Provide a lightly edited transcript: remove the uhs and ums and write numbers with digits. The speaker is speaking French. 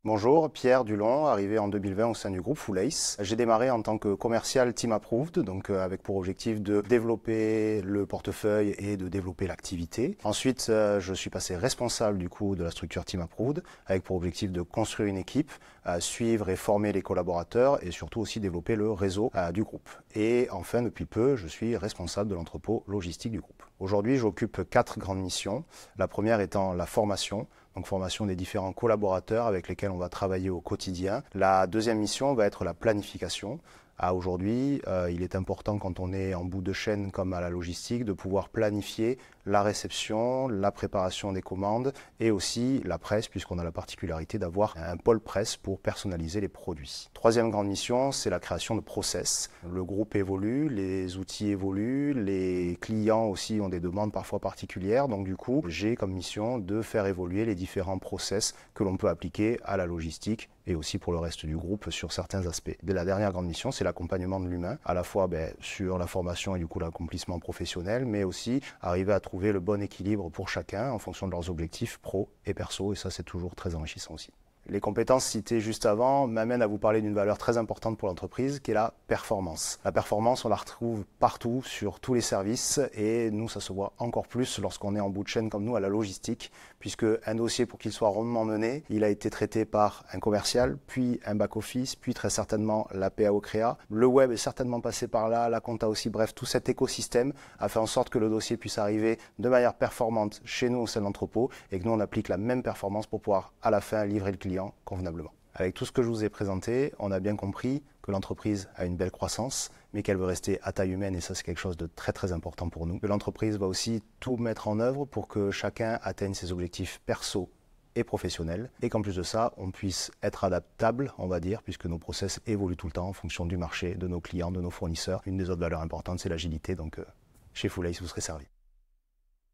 Bonjour, Pierre Dulon, arrivé en 2020 au sein du groupe Full-Ace. J'ai démarré en tant que commercial Team Approved, donc avec pour objectif de développer le portefeuille et de développer l'activité. Ensuite, je suis passé responsable du coup de la structure Team Approved, avec pour objectif de construire une équipe, suivre et former les collaborateurs et surtout aussi développer le réseau du groupe. Et enfin, depuis peu, je suis responsable de l'entrepôt logistique du groupe. Aujourd'hui, j'occupe 4 grandes missions. La première étant la formation. Donc formation des différents collaborateurs avec lesquels on va travailler au quotidien. La deuxième mission va être la planification. Aujourd'hui, il est important quand on est en bout de chaîne comme à la logistique de pouvoir planifier la réception, la préparation des commandes et aussi la presse puisqu'on a la particularité d'avoir un pôle presse pour personnaliser les produits. Troisième grande mission, c'est la création de process. Le groupe évolue, les outils évoluent, les clients aussi ont des demandes parfois particulières. Donc du coup, j'ai comme mission de faire évoluer les différents process que l'on peut appliquer à la logistique et aussi pour le reste du groupe sur certains aspects. Et la dernière grande mission, c'est l'accompagnement de l'humain, à la fois sur la formation et du coup l'accomplissement professionnel, mais aussi arriver à trouver le bon équilibre pour chacun en fonction de leurs objectifs pro et perso, et ça c'est toujours très enrichissant aussi. Les compétences citées juste avant m'amènent à vous parler d'une valeur très importante pour l'entreprise qui est la performance. La performance, on la retrouve partout, sur tous les services et nous, ça se voit encore plus lorsqu'on est en bout de chaîne comme nous à la logistique puisque un dossier pour qu'il soit rondement mené, il a été traité par un commercial, puis un back-office, puis très certainement la PAO Créa. Le web est certainement passé par là, la compta aussi, bref, tout cet écosystème a fait en sorte que le dossier puisse arriver de manière performante chez nous au sein de l'entrepôt et que nous, on applique la même performance pour pouvoir à la fin livrer le client convenablement. Avec tout ce que je vous ai présenté, on a bien compris que l'entreprise a une belle croissance, mais qu'elle veut rester à taille humaine, et ça c'est quelque chose de très très important pour nous. Que l'entreprise va aussi tout mettre en œuvre pour que chacun atteigne ses objectifs perso et professionnels, et qu'en plus de ça, on puisse être adaptable, on va dire, puisque nos process évoluent tout le temps en fonction du marché, de nos clients, de nos fournisseurs. Une des autres valeurs importantes, c'est l'agilité, donc chez Full-Ace, vous serez servi.